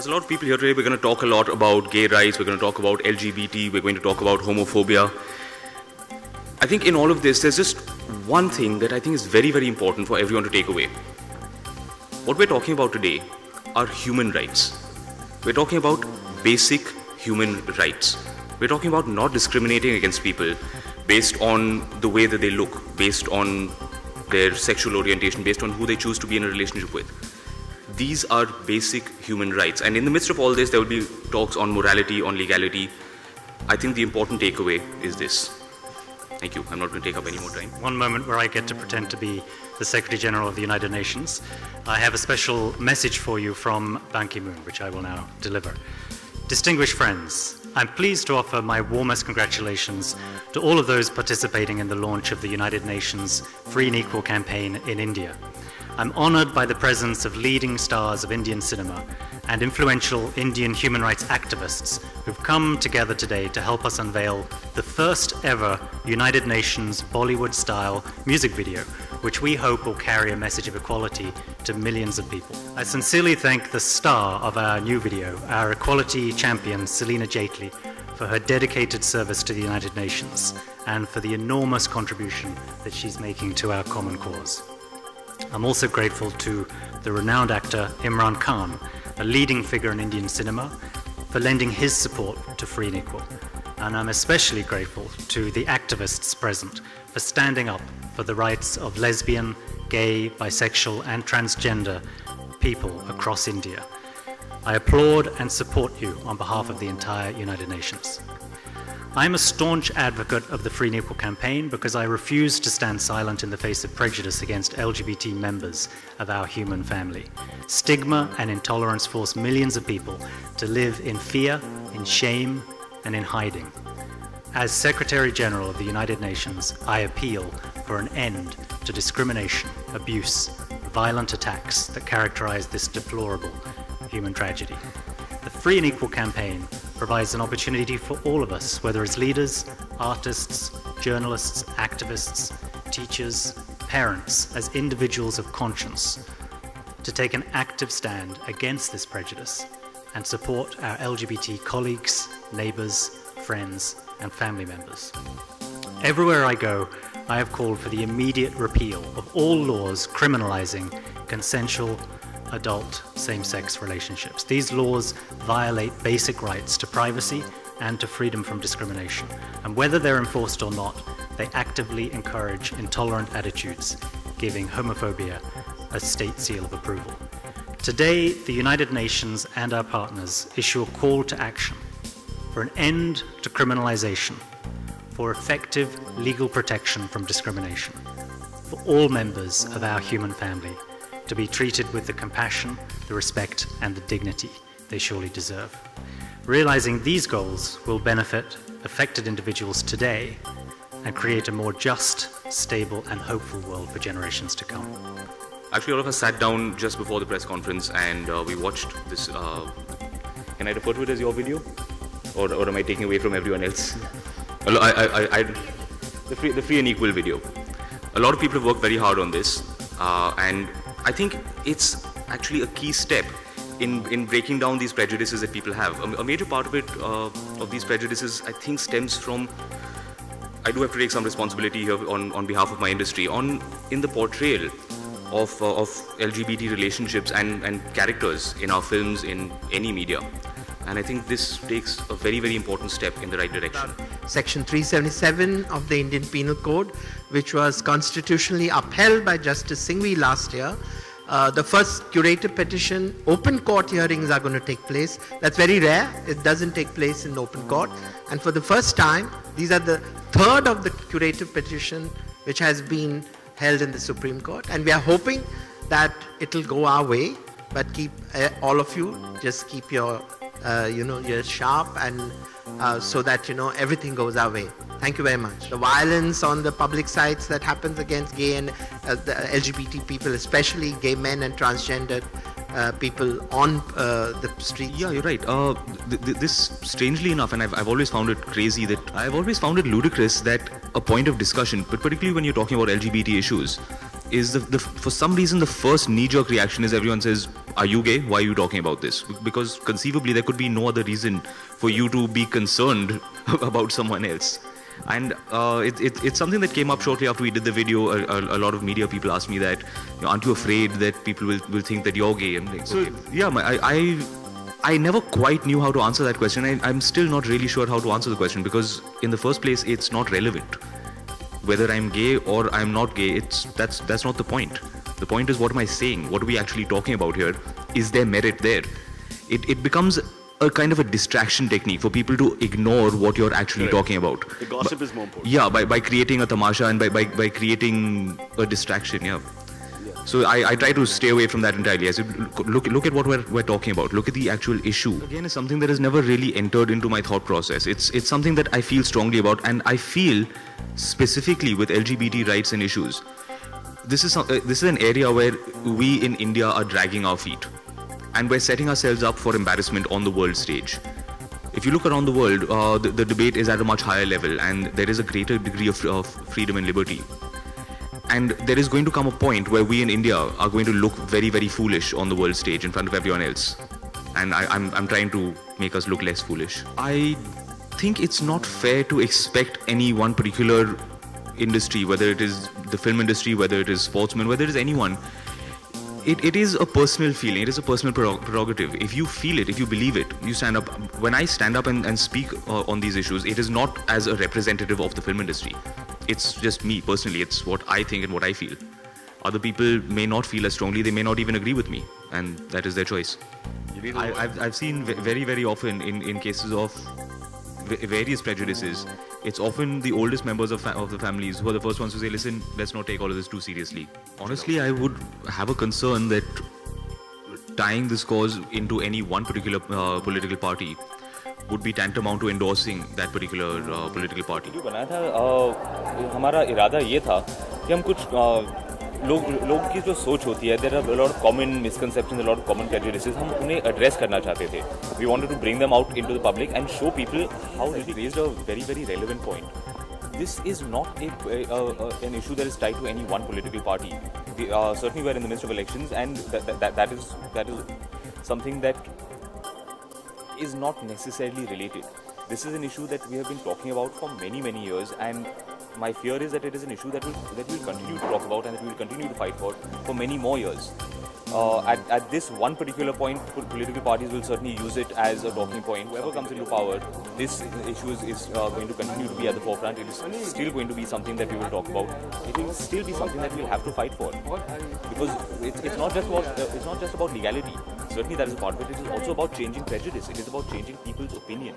There's a lot of people here today. We're going to talk a lot about gay rights, we're going to talk about LGBT, we're going to talk about homophobia. I think in all of this, there's just one thing that I think is very, very important for everyone to take away. What we're talking about today are human rights. We're talking about basic human rights. We're talking about not discriminating against people based on the way that they look, based on their sexual orientation, based on who they choose to be in a relationship with. These are basic human rights. And in the midst of all this, there will be talks on morality, on legality. I think the important takeaway is this. Thank you. I'm not going to take up any more time. One moment where I get to pretend to be the Secretary General of the United Nations. I have a special message for you from Ban Ki-moon, which I will now deliver. Distinguished friends, I'm pleased to offer my warmest congratulations to all of those participating in the launch of the United Nations Free and Equal campaign in India. I'm honored by the presence of leading stars of Indian cinema and influential Indian human rights activists who've come together today to help us unveil the first ever United Nations Bollywood-style music video, which we hope will carry a message of equality to millions of people. I sincerely thank the star of our new video, our equality champion, CELINA JETILY, for her dedicated service to the United Nations and for the enormous contribution that she's making to our common cause. I'm also grateful to the renowned actor IMRAN Khan, a leading figure in Indian cinema, for lending his support to Free and Equal. And I'm especially grateful to the activists present for standing up for the rights of lesbian, gay, bisexual and transgender people across India. I applaud and support you on behalf of the entire United Nations. I'm a staunch advocate of the Free and Equal campaign because I refuse to stand silent in the face of prejudice against LGBT members of our human family. Stigma and intolerance force millions of people to live in fear, in shame, and in hiding. As Secretary General of the United Nations, I appeal for an end to discrimination, abuse, violent attacks that characterize this deplorable human tragedy. The Free and Equal campaign provides an opportunity for all of us, whether as leaders, artists, journalists, activists, teachers, parents, as individuals of conscience, to take an active stand against this prejudice and support our LGBT colleagues, neighbors, friends, and family members. Everywhere I go, I have called for the immediate repeal of all laws criminalizing consensual adult same-sex relationships. These laws violate basic rights to privacy and to freedom from discrimination. And whether they're enforced or not, they actively encourage intolerant attitudes, giving homophobia a state seal of approval. Today, the United Nations and our partners issue a call to action for an end to criminalization, for effective legal protection from discrimination, for all members of our human family to be treated with the compassion, the respect, and the dignity they surely deserve. Realizing these goals will benefit affected individuals today and create a more just, stable, and hopeful world for generations to come. Actually, all of us sat down just before the press conference and we watched this. Can I refer to it as your video? Or am I taking away from everyone else? The Free and Equal video. A lot of people have worked very hard on this, and I think it's actually a key step in breaking down these prejudices that people have. A major part of it, of these prejudices, I think stems from, I do have to take some responsibility here on behalf of my industry, in the portrayal of LGBT relationships and characters in our films, in any media. And I think this takes a very, very important step in the right direction. Section 377 of the Indian Penal Code, which was constitutionally upheld by Justice Singhvi last year. The first curative petition, open court hearings are going to take place. That's very rare. It doesn't take place in open court. And for the first time, these are the third of the curative petition which has been held in the Supreme Court. And we are hoping that it will go our way. But keep all of you, just keep your you're sharp and so that everything goes our way. Thank you very much. The violence on the public sites that happens against gay and the LGBT people, especially gay men and transgender people on the streets. Yeah, you're right. This, strangely enough, and I've always found it crazy that I've always found it ludicrous that a point of discussion, but particularly when you're talking about LGBT issues, is for some reason the first knee-jerk reaction is everyone says, "Are you gay? Why are you talking about this?" Because conceivably there could be no other reason for you to be concerned about someone else. And it's something that came up shortly after we did the video. A lot of media people asked me that, aren't you afraid that people will think that you're gay? I'm like, so yeah, I never quite knew how to answer that question. I'm still not really sure how to answer the question, because in the first place it's not relevant. Whether I'm gay or I'm not gay, that's not the point. The point is, what am I saying? What are we actually talking about here? Is there merit there? It becomes a kind of a distraction technique for people to ignore what you're actually talking about. The gossip is more important. Yeah, by creating a tamasha and by creating a distraction, yeah. So I try to stay away from that entirely. I said, look at what we're talking about. Look at the actual issue. Again, it's something that has never really entered into my thought process. It's something that I feel strongly about, and I feel specifically with LGBT rights and issues, this is an area where we in India are dragging our feet. And we're setting ourselves up for embarrassment on the world stage. If you look around the world, the debate is at a much higher level, and there is a greater degree of freedom and liberty. And there is going to come a point where we in India are going to look very, very foolish on the world stage in front of everyone else. And I'm trying to make us look less foolish. I think it's not fair to expect any one particular industry, whether it is the film industry, whether it is sportsmen, whether it is anyone. It is a personal feeling, it is a personal prerogative. If you feel it, if you believe it, you stand up. When I stand up and speak on these issues, it is not as a representative of the film industry. It's just me personally, it's what I think and what I feel. Other people may not feel as strongly, they may not even agree with me, and that is their choice. I've seen very, very often in cases of various prejudices, it's often the oldest members of the families who are the first ones to say, listen, let's not take all of this too seriously. Honestly, I would have a concern that tying this cause into any one particular political party would be tantamount to endorsing that particular political party. जो बनाया था, हमारा इरादा ये था कि हम कुछ लोग की जो सोच होती है, there are a lot of common misconceptions, a lot of common prejudices, हम उन्हें address करना चाहते थे. We wanted to bring them out into the public and show people how they raised a very, very relevant point. This is not an issue that is tied to any one political party. Certainly, we're in the midst of elections, and that is something that is not necessarily related. This is an issue that we have been talking about for many, many years, and my fear is that it is an issue that we'll continue to talk about and that we will continue to fight for many more years. At this one particular point, political parties will certainly use it as a talking point. Whoever comes into power, this issue is going to continue to be at the forefront. It is still going to be something that we will talk about. It will still be something that we'll have to fight for, because it's not just about legality. Certainly that is a part of it. It is also about changing prejudice. It is about changing people's opinion.